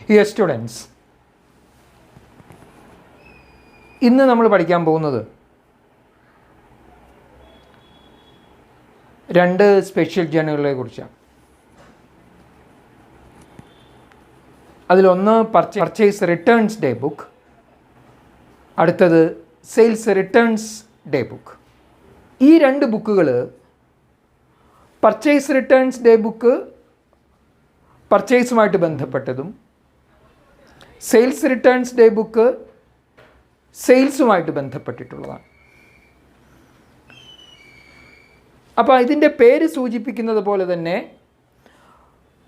Dear students, ഇന്ന് നമ്മൾ പഠിക്കാൻ പോകുന്നത് രണ്ട് സ്പെഷ്യൽ ജേണലുകളെ കുറിച്ചാണ്. അതിലൊന്ന് പർച്ചേസ് റിട്ടേൺസ് ഡേ ബുക്ക്, അടുത്തത് സെയിൽസ് റിട്ടേൺസ് ഡേ ബുക്ക്. ഈ രണ്ട് ബുക്കുകൾ, പർച്ചേസ് റിട്ടേൺസ് ഡേ ബുക്ക് പർച്ചേസുമായിട്ട് ബന്ധപ്പെട്ടതും സെയിൽസ് റിട്ടേൺസ് ഡേ ബുക്ക് സെയിൽസുമായിട്ട് ബന്ധപ്പെട്ടിട്ടുള്ളതാണ്. അപ്പോൾ ഇതിൻ്റെ പേര് സൂചിപ്പിക്കുന്നത് പോലെ തന്നെ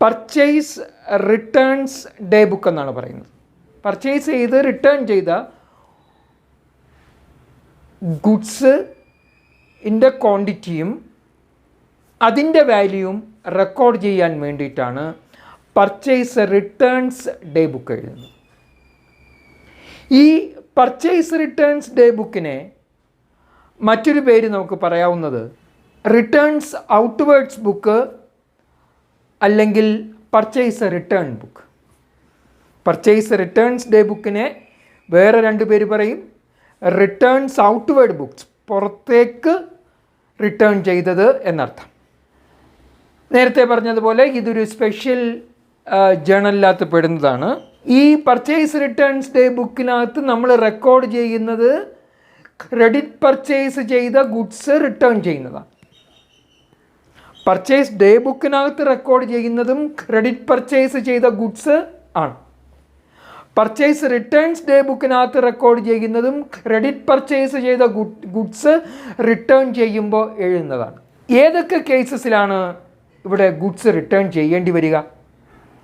പർച്ചേസ് റിട്ടേൺസ് ഡേ ബുക്ക് എന്നാണ് പറയുന്നത്. പർച്ചേസ് ചെയ്ത് റിട്ടേൺ ചെയ്ത ഗുഡ്സിൻ്റെ ക്വാണ്ടിറ്റിയും അതിൻ്റെ വാല്യൂവും റെക്കോർഡ് ചെയ്യാൻ വേണ്ടിയിട്ടാണ് പർച്ചേസ് റിട്ടേൺസ് ഡേ ബുക്ക് എഴുതുന്നത്. ഈ പർച്ചേസ് റിട്ടേൺസ് ഡേ ബുക്കിനെ മറ്റൊരു പേര് നമുക്ക് പറയാവുന്നത് റിട്ടേൺസ് ഔട്ട്വേർഡ്സ് ബുക്ക് അല്ലെങ്കിൽ purchase return book. Purchase returns day ബുക്കിനെ വേറെ രണ്ട് പേര് പറയും, റിട്ടേൺസ് ഔട്ട്വേർഡ് ബുക്സ്, പുറത്തേക്ക് റിട്ടേൺ ചെയ്തത് എന്നർത്ഥം. നേരത്തെ പറഞ്ഞതുപോലെ ഇതൊരു സ്പെഷ്യൽ ജേണലിനകത്ത് പെടുന്നതാണ്. ഈ പർച്ചേസ് റിട്ടേൺസ് ഡേ ബുക്കിനകത്ത് നമ്മൾ റെക്കോർഡ് ചെയ്യുന്നത് ക്രെഡിറ്റ് പർച്ചേസ് ചെയ്ത ഗുഡ്സ് റിട്ടേൺ ചെയ്യുന്നതാണ്. പർച്ചേസ് ഡേ ബുക്കിനകത്ത് റെക്കോർഡ് ചെയ്യുന്നതും ക്രെഡിറ്റ് പർച്ചേസ് ചെയ്ത ഗുഡ്സ് ആണ്. പർച്ചേസ് റിട്ടേൺസ് ഡേ ബുക്കിനകത്ത് റെക്കോർഡ് ചെയ്യുന്നതും ക്രെഡിറ്റ് പർച്ചേസ് ചെയ്ത ഗുഡ്സ് റിട്ടേൺ ചെയ്യുമ്പോൾ എഴുതുന്നതാണ്. ഏതൊക്കെ കേസസിലാണ് ഇവിടെ ഗുഡ്സ് റിട്ടേൺ ചെയ്യേണ്ടി വരിക?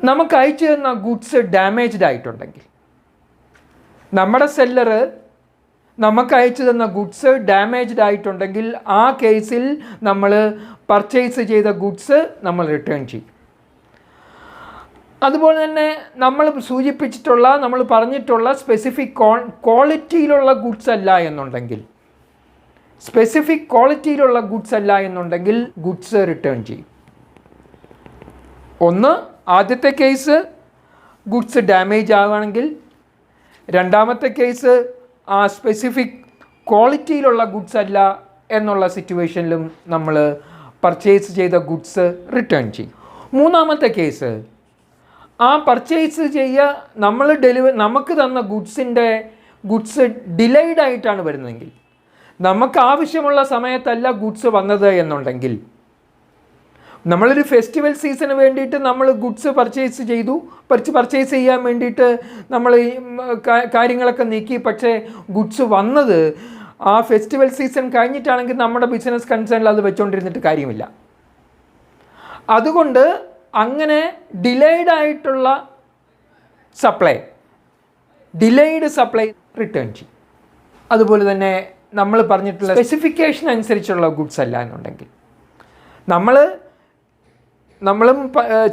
നമുക്ക് അയച്ചു തന്ന ഗുഡ്സ് ഡാമേജ്ഡ് ആയിട്ടുണ്ടെങ്കിൽ, നമ്മുടെ സെല്ലർ നമുക്ക് അയച്ചു തന്ന ഗുഡ്സ് ഡാമേജ്ഡ് ആയിട്ടുണ്ടെങ്കിൽ ആ കേസിൽ നമ്മൾ പർച്ചേസ് ചെയ്ത ഗുഡ്സ് നമ്മൾ റിട്ടേൺ ചെയ്യും. അതുപോലെ തന്നെ നമ്മൾ സൂചിപ്പിച്ചിട്ടുള്ള, നമ്മൾ പറഞ്ഞിട്ടുള്ള സ്പെസിഫിക് ക്വാളിറ്റിയിലുള്ള ഗുഡ്സ് അല്ല എന്നുണ്ടെങ്കിൽ, സ്പെസിഫിക് ക്വാളിറ്റിയിലുള്ള ഗുഡ്സ് അല്ല എന്നുണ്ടെങ്കിൽ ഗുഡ്സ് റിട്ടേൺ ചെയ്യും. ഒന്ന്, ആദ്യത്തെ കേസ് ഗുഡ്സ് ഡാമേജ് ആവുകയാണെങ്കിൽ, രണ്ടാമത്തെ കേസ് ആ സ്പെസിഫിക് ക്വാളിറ്റിയിലുള്ള ഗുഡ്സ് അല്ല എന്നുള്ള സിറ്റുവേഷനിലും നമ്മൾ പർച്ചേസ് ചെയ്ത ഗുഡ്സ് റിട്ടേൺ ചെയ്യും. മൂന്നാമത്തെ കേസ്, ആ പർച്ചേസ് നമുക്ക് തന്ന ഗുഡ്സ് ഡിലേഡ് ആയിട്ടാണ് വരുന്നതെങ്കിൽ, നമുക്ക് ആവശ്യമുള്ള സമയത്തല്ല ഗുഡ്സ് വന്നത് എന്നുണ്ടെങ്കിൽ, നമ്മളൊരു ഫെസ്റ്റിവൽ സീസണ് വേണ്ടിയിട്ട് നമ്മൾ ഗുഡ്സ് പർച്ചേസ് ചെയ്തു, പർച്ചേസ് ചെയ്യാൻ വേണ്ടിയിട്ട് നമ്മൾ കാര്യങ്ങളൊക്കെ നീക്കി, പക്ഷേ ഗുഡ്സ് വന്നത് ആ ഫെസ്റ്റിവൽ സീസൺ കഴിഞ്ഞിട്ടാണെങ്കിൽ നമ്മുടെ ബിസിനസ് കൺസേണിൽ അത് വെച്ചുകൊണ്ടിരുന്നിട്ട് കാര്യമില്ല. അതുകൊണ്ട് അങ്ങനെ ഡിലേഡ് ആയിട്ടുള്ള ഡിലേഡ് സപ്ലൈ റിട്ടേൺ ചെയ്യും. അതുപോലെ തന്നെ നമ്മൾ പറഞ്ഞിട്ടുള്ള സ്പെസിഫിക്കേഷൻ അനുസരിച്ചുള്ള ഗുഡ്സ് അല്ല എന്നുണ്ടെങ്കിൽ, നമ്മളും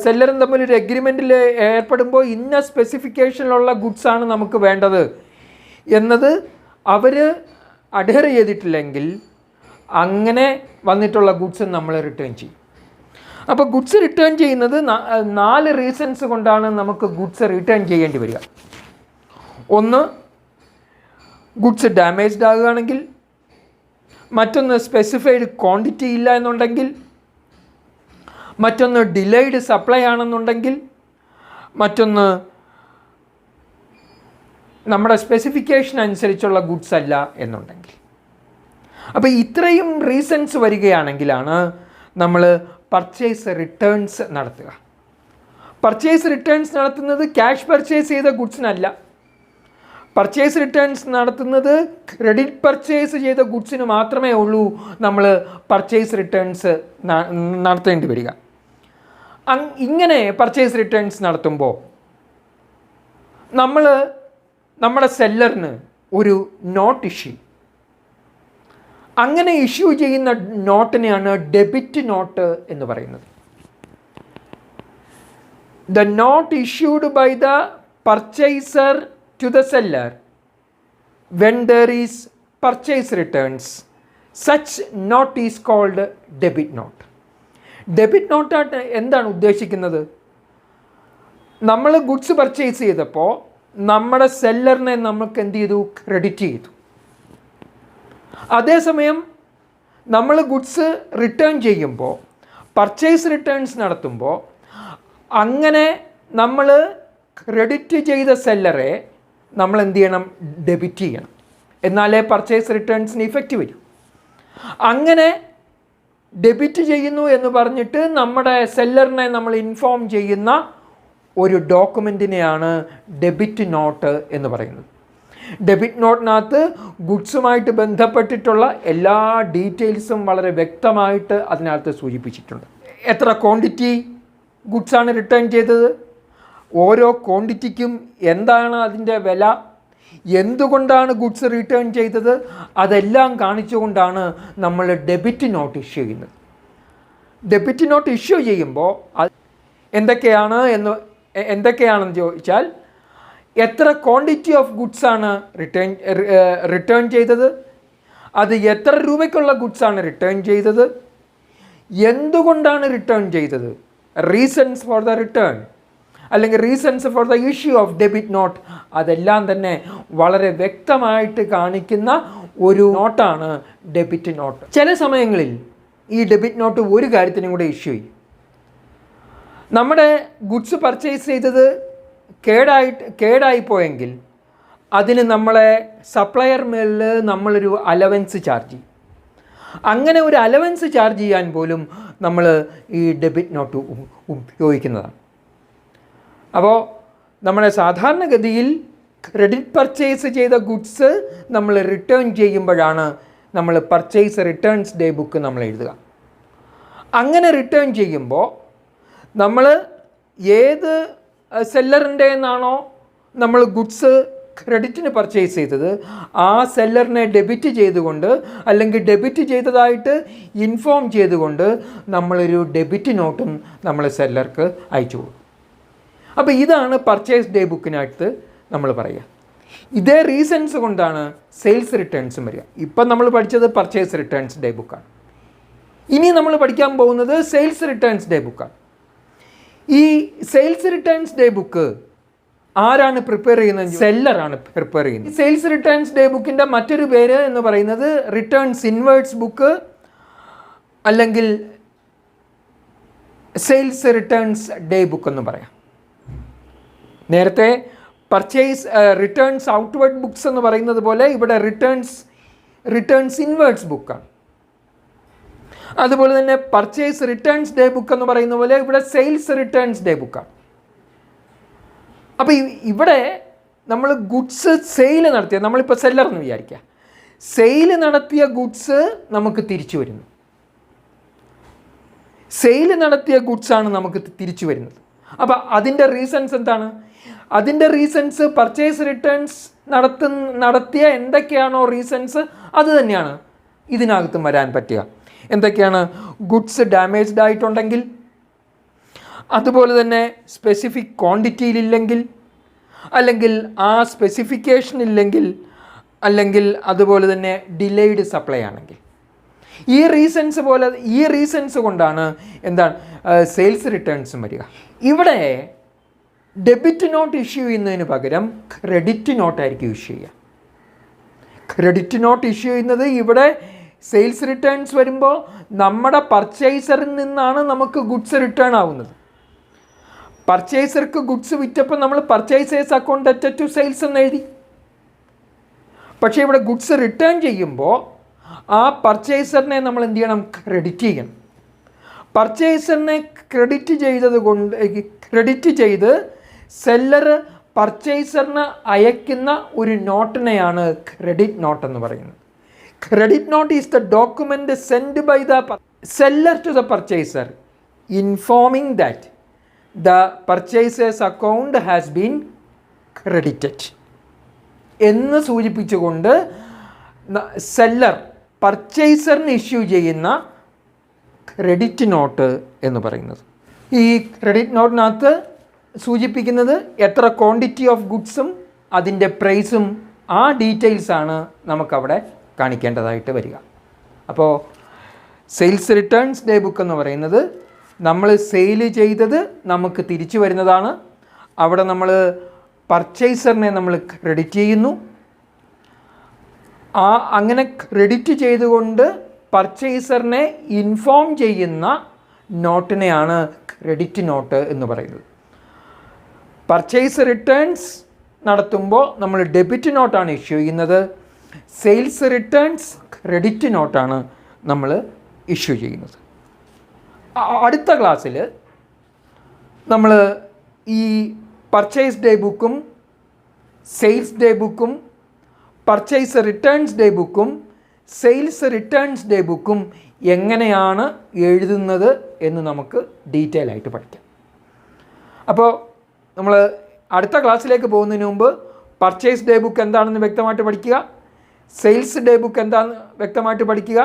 സെല്ലറും തമ്മിൽ ഒരു എഗ്രിമെൻറ്റിൽ ഏർപ്പെടുമ്പോൾ ഇന്ന സ്പെസിഫിക്കേഷനിലുള്ള ഗുഡ്സാണ് നമുക്ക് വേണ്ടത് എന്നത് അവർ അഡ്ഹർ ചെയ്തിട്ടില്ലെങ്കിൽ അങ്ങനെ വന്നിട്ടുള്ള ഗുഡ്സ് നമ്മൾ റിട്ടേൺ ചെയ്യും. അപ്പോൾ ഗുഡ്സ് റിട്ടേൺ ചെയ്യുന്നത് 4 റീസൺസ് കൊണ്ടാണ് നമുക്ക് ഗുഡ്സ് റിട്ടേൺ ചെയ്യേണ്ടി വരിക. ഒന്ന്, ഗുഡ്സ് ഡാമേജ്ഡ് ആകുകയാണെങ്കിൽ, മറ്റൊന്ന് സ്പെസിഫൈഡ് ക്വാണ്ടിറ്റി ഇല്ല എന്നുണ്ടെങ്കിൽ, മറ്റൊന്ന് ഡിലേഡ് സപ്ലൈ ആണെന്നുണ്ടെങ്കിൽ, മറ്റൊന്ന് നമ്മുടെ സ്പെസിഫിക്കേഷൻ അനുസരിച്ചുള്ള ഗുഡ്സ് അല്ല എന്നുണ്ടെങ്കിൽ. അപ്പോൾ ഇത്രയും റീസൺസ് വരികയാണെങ്കിലാണ് നമ്മൾ പർച്ചേസ് റിട്ടേൺസ് നടത്തുക. പർച്ചേസ് റിട്ടേൺസ് നടത്തുന്നത് ക്യാഷ് പർച്ചേസ് ചെയ്ത ഗുഡ്സിനല്ല. പർച്ചേസ് റിട്ടേൺസ് നടത്തുന്നത് ക്രെഡിറ്റ് പർച്ചേസ് ചെയ്ത ഗുഡ്സിന് മാത്രമേ ഉള്ളൂ നമ്മൾ പർച്ചേസ് റിട്ടേൺസ് നടത്തേണ്ടി വരിക. ഇങ്ങനെ പർച്ചേസ് റിട്ടേൺസ് നടത്തുമ്പോൾ നമ്മുടെ സെല്ലറിന് ഒരു നോട്ട് ഇഷ്യൂ, അങ്ങനെ ഇഷ്യൂ ചെയ്യുന്ന നോട്ടിനെയാണ് ഡെബിറ്റ് നോട്ട് എന്ന് പറയുന്നത്. The note issued by the purchaser to the seller when there is purchase returns, such note is called debit note. Debit നോട്ടായിട്ട് എന്താണ് ഉദ്ദേശിക്കുന്നത്? നമ്മൾ ഗുഡ്സ് പർച്ചേസ് ചെയ്തപ്പോൾ നമ്മുടെ സെല്ലറിനെ നമുക്ക് എന്ത് ചെയ്തു? ക്രെഡിറ്റ് ചെയ്തു. അതേസമയം നമ്മൾ ഗുഡ്സ് റിട്ടേൺ ചെയ്യുമ്പോൾ, പർച്ചേസ് റിട്ടേൺസ് നടത്തുമ്പോൾ, അങ്ങനെ നമ്മൾ ക്രെഡിറ്റ് ചെയ്ത സെല്ലറെ നമ്മൾ എന്ത് ചെയ്യണം? ഡെബിറ്റ് ചെയ്യണം. എന്നാലേ പർച്ചേസ് റിട്ടേൺസിന് ഇഫക്റ്റ് വരും. അങ്ങനെ ഡെബിറ്റ് ചെയ്യുന്നു എന്ന് പറഞ്ഞിട്ട് നമ്മുടെ സെല്ലറിനെ നമ്മൾ ഇൻഫോം ചെയ്യുന്ന ഒരു ഡോക്യുമെൻറ്റിനെയാണ് ഡെബിറ്റ് നോട്ട് എന്ന് പറയുന്നത്. ഡെബിറ്റ് നോട്ടിനകത്ത് ഗുഡ്സുമായിട്ട് ബന്ധപ്പെട്ടിട്ടുള്ള എല്ലാ ഡീറ്റെയിൽസും വളരെ വ്യക്തമായിട്ട് അതിനകത്ത് സൂചിപ്പിച്ചിട്ടുണ്ട്. എത്ര ക്വാണ്ടിറ്റി ഗുഡ്സാണ് റിട്ടേൺ ചെയ്തത്, ഓരോ ക്വാണ്ടിറ്റിക്കും എന്താണ് അതിൻ്റെ വില, എന്തുകൊണ്ടാണ് ഗുഡ്സ് റിട്ടേൺ ചെയ്തത്, അതെല്ലാം കാണിച്ചുകൊണ്ടാണ് നമ്മൾ ഡെബിറ്റ് നോട്ട് ഇഷ്യൂ ചെയ്യുന്നത്. ഡെബിറ്റ് നോട്ട് ഇഷ്യൂ ചെയ്യുമ്പോൾ എന്തൊക്കെയാണെന്ന് ചോദിച്ചാൽ, എത്ര ക്വാണ്ടിറ്റി ഓഫ് ഗുഡ്സാണ് റിട്ടേൺ ചെയ്തത്, അത് എത്ര രൂപയ്ക്കുള്ള ഗുഡ്സാണ് റിട്ടേൺ ചെയ്തത്, എന്തുകൊണ്ടാണ് റിട്ടേൺ ചെയ്തത്, റീസൺസ് ഫോർ ദ റിട്ടേൺ അല്ലെങ്കിൽ reasons for the issue of debit not, അതെല്ലാം തന്നെ വളരെ വ്യക്തമായിട്ട് കാണിക്കുന്ന ഒരു നോട്ടാണ് ഡെബിറ്റ് നോട്ട്. ചില സമയങ്ങളിൽ ഈ ഡെബിറ്റ് നോട്ട് ഒരു കാര്യത്തിനും കൂടെ ഇഷ്യൂ ചെയ്യും. നമ്മുടെ ഗുഡ്സ് പർച്ചേസ് ചെയ്തത് കേടായിപ്പോയെങ്കിൽ അതിന് നമ്മളെ സപ്ലയർ മേലിൽ നമ്മളൊരു അലവൻസ് ചാർജ് ചെയ്യും. അങ്ങനെ ഒരു അലവൻസ് ചാർജ് ചെയ്യാൻ പോലും നമ്മൾ ഈ ഡെബിറ്റ് നോട്ട് ഉപയോഗിക്കുന്നതാണ്. അപ്പോൾ നമ്മുടെ സാധാരണഗതിയിൽ ക്രെഡിറ്റ് പർച്ചേസ് ചെയ്ത ഗുഡ്സ് നമ്മൾ റിട്ടേൺ ചെയ്യുമ്പോഴാണ് നമ്മൾ പർച്ചേസ് റിട്ടേൺസ് ഡേ ബുക്ക് നമ്മൾ എഴുതുക. അങ്ങനെ റിട്ടേൺ ചെയ്യുമ്പോൾ നമ്മൾ ഏത് സെല്ലറിൻ്റെ നിന്നാണോ നമ്മൾ ഗുഡ്സ് ക്രെഡിറ്റിന് പർച്ചേസ് ചെയ്തത് ആ സെല്ലറിനെ ഡെബിറ്റ് ചെയ്തുകൊണ്ട് അല്ലെങ്കിൽ ഡെബിറ്റ് ചെയ്തതായിട്ട് ഇൻഫോം ചെയ്തുകൊണ്ട് നമ്മളൊരു ഡെബിറ്റ് നോട്ടും നമ്മൾ സെല്ലർക്ക് അയച്ചു കൊടുക്കും. അപ്പോൾ ഇതാണ് പർച്ചേസ് ഡേ ബുക്കിനകത്ത് നമ്മൾ പറയുക. ഇതേ റീസൺസ് കൊണ്ടാണ് സെയിൽസ് റിട്ടേൺസും വരിക. ഇപ്പം നമ്മൾ പഠിച്ചത് പർച്ചേസ് റിട്ടേൺസ് ഡേ ബുക്കാണ്. ഇനി നമ്മൾ പഠിക്കാൻ പോകുന്നത് സെയിൽസ് റിട്ടേൺസ് ഡേ ബുക്കാണ്. ഈ സെയിൽസ് റിട്ടേൺസ് ഡേ ബുക്ക് ആരാണ് പ്രിപ്പയർ ചെയ്യുന്നത്? സെല്ലറാണ് പ്രിപ്പയർ ചെയ്യുന്നത്. സെയിൽസ് റിട്ടേൺസ് ഡേ ബുക്കിൻ്റെ മറ്റൊരു പേര് എന്ന് പറയുന്നത് റിട്ടേൺസ് ഇൻവേർട്സ് ബുക്ക് അല്ലെങ്കിൽ സെയിൽസ് റിട്ടേൺസ് ഡേ ബുക്ക് എന്ന് പറയാം. നേരത്തെ പർച്ചേസ് റിട്ടേൺസ് ഔട്ട്വേർഡ് ബുക്സ് എന്ന് പറയുന്നത് പോലെ ഇവിടെ റിട്ടേൺസ് ഇൻവേർട്സ് ബുക്കാണ്. അതുപോലെ തന്നെ പർച്ചേസ് റിട്ടേൺസ് ഡേ ബുക്ക് എന്ന് പറയുന്ന പോലെ ഇവിടെ സെയിൽസ് റിട്ടേൺസ് ഡേ ബുക്കാണ്. അപ്പോൾ ഇവിടെ നമ്മൾ ഗുഡ്സ് സെയിൽ നടത്തിയ, നമ്മളിപ്പോൾ സെല്ലർ എന്ന് വിചാരിക്കുക, സെയിൽ നടത്തിയ ഗുഡ്സ് നമുക്ക് തിരിച്ചു വരുന്നു. സെയിൽ നടത്തിയ ഗുഡ്സാണ് നമുക്ക് തിരിച്ചു വരുന്നത്. അപ്പോൾ അതിൻ്റെ റീസൺസ് എന്താണ്? അതിൻ്റെ റീസൺസ് പർച്ചേസ് റിട്ടേൺസ് നടത്തിയ എന്തൊക്കെയാണോ റീസൺസ് അത് തന്നെയാണ് ഇതിനകത്തും വരാൻ പറ്റുക. എന്തൊക്കെയാണ്? ഗുഡ്സ് ഡാമേജ്ഡ് ആയിട്ടുണ്ടെങ്കിൽ, അതുപോലെ തന്നെ സ്പെസിഫിക് ക്വാണ്ടിറ്റിയിലില്ലെങ്കിൽ, അല്ലെങ്കിൽ ആ സ്പെസിഫിക്കേഷൻ ഇല്ലെങ്കിൽ, അല്ലെങ്കിൽ അതുപോലെ തന്നെ ഡിലേയ്ഡ് സപ്ലൈ ആണെങ്കിൽ, ഈ റീസൺസ് കൊണ്ടാണ് എന്താണ് സെയിൽസ് റിട്ടേൺസും വരിക. ഇവിടെ ഡെബിറ്റ് നോട്ട് ഇഷ്യൂ ചെയ്യുന്നതിന് പകരം ക്രെഡിറ്റ് നോട്ടായിരിക്കും ഇഷ്യൂ ചെയ്യുക. ക്രെഡിറ്റ് നോട്ട് ഇഷ്യൂ ചെയ്യുന്നത് ഇവിടെ സെയിൽസ് റിട്ടേൺസ് വരുമ്പോൾ നമ്മുടെ പർച്ചേസറിൽ നിന്നാണ് നമുക്ക് ഗുഡ്സ് റിട്ടേൺ ആവുന്നത്. പർച്ചേസർക്ക് ഗുഡ്സ് വിറ്റപ്പോൾ നമ്മൾ purchaser's account at to sales എന്ന് എഴുതി. പക്ഷേ ഇവിടെ ഗുഡ്സ് റിട്ടേൺ ചെയ്യുമ്പോൾ ആ പർച്ചേസറിനെ നമ്മൾ എന്ത് ചെയ്യണം? ക്രെഡിറ്റ് ചെയ്യണം. പർച്ചേസറിനെ ക്രെഡിറ്റ് ചെയ്ത് സെല്ലർ പർച്ചേസറിന് അയക്കുന്ന ഒരു നോട്ടിനെയാണ് ക്രെഡിറ്റ് നോട്ട് എന്ന് പറയുന്നത്. Credit note is the document send by the seller to the purchaser informing that the purchaser's account has been credited എന്ന് സൂചിപ്പിച്ചുകൊണ്ട് സെല്ലർ പർച്ചേസറിന് ഇഷ്യൂ ചെയ്യുന്ന ക്രെഡിറ്റ് നോട്ട് എന്ന് പറയുന്നത്. ഈ ക്രെഡിറ്റ് നോട്ടിനകത്ത് സൂചിപ്പിക്കുന്നത് എത്ര ക്വാണ്ടിറ്റി ഓഫ് ഗുഡ്സും അതിൻ്റെ പ്രൈസും ആ ഡീറ്റെയിൽസാണ് നമുക്കവിടെ കാണിക്കേണ്ടതായിട്ട് വരിക. അപ്പോൾ സെയിൽസ് റിട്ടേൺസ് ഡേ ബുക്ക് എന്ന് പറയുന്നത് നമ്മൾ സെയിൽ ചെയ്തത് നമുക്ക് തിരിച്ചു വരുന്നതാണ്. അവിടെ നമ്മൾ പർച്ചേസറിനെ നമ്മൾ ക്രെഡിറ്റ് ചെയ്യുന്നു. അങ്ങനെ ക്രെഡിറ്റ് ചെയ്തുകൊണ്ട് പർച്ചേസറിനെ ഇൻഫോം ചെയ്യുന്ന നോട്ടിനെയാണ് ക്രെഡിറ്റ് നോട്ട് എന്ന് പറയുന്നത്. പർച്ചേസ് റിട്ടേൺസ് നടത്തുമ്പോൾ നമ്മൾ ഡെബിറ്റ് നോട്ടാണ് ഇഷ്യൂ ചെയ്യുന്നത്. സെയിൽസ് റിട്ടേൺസ് ക്രെഡിറ്റ് നോട്ടാണ് നമ്മൾ ഇഷ്യൂ ചെയ്യുന്നത്. അടുത്ത ക്ലാസ്സിൽ നമ്മൾ ഈ പർച്ചേസ് ഡേ ബുക്കും സെയിൽസ് ഡേ ബുക്കും പർച്ചേസ് റിട്ടേൺസ് ഡേ ബുക്കും സെയിൽസ് റിട്ടേൺസ് ഡേ ബുക്കും എങ്ങനെയാണ് എഴുതുന്നത് എന്ന് നമുക്ക് ഡീറ്റെയിൽ ആയിട്ട് പഠിക്കാം. അപ്പോൾ നമ്മൾ അടുത്ത ക്ലാസ്സിലേക്ക് പോകുന്നതിന് മുമ്പ് പർച്ചേസ് ഡേ ബുക്ക് എന്താണെന്ന് വ്യക്തമായിട്ട് പഠിക്കുക, സെയിൽസ് ഡേ ബുക്ക് എന്താണെന്ന് വ്യക്തമായിട്ട് പഠിക്കുക,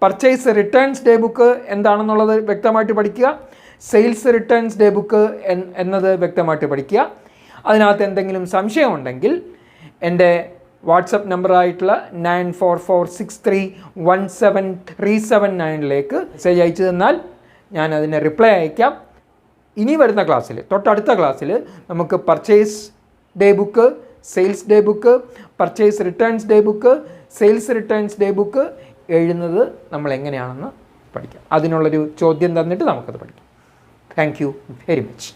പർച്ചേസ് റിട്ടേൺസ് ഡേ ബുക്ക് എന്താണെന്നുള്ളത് വ്യക്തമായിട്ട് പഠിക്കുക, സെയിൽസ് റിട്ടേൺസ് ഡേ ബുക്ക് എന്നത് വ്യക്തമായിട്ട് പഠിക്കുക. അതിനകത്ത് എന്തെങ്കിലും സംശയമുണ്ടെങ്കിൽ എൻ്റെ വാട്സപ്പ് നമ്പറായിട്ടുള്ള 9446317379 മെസ്സേജ് അയച്ചു തന്നാൽ ഞാൻ അതിന് റിപ്ലൈ അയക്കാം. ഇനി വരുന്ന ക്ലാസ്സിൽ, തൊട്ടടുത്ത ക്ലാസ്സിൽ നമുക്ക് purchase day book, sales day book, purchase returns day book, sales returns day book എഴുതുന്നത് നമ്മൾ എങ്ങനെയാണെന്ന് പഠിക്കാം. അതിനുള്ളൊരു ചോദ്യം തന്നിട്ട് നമുക്കത് പഠിക്കാം. Thank you very much.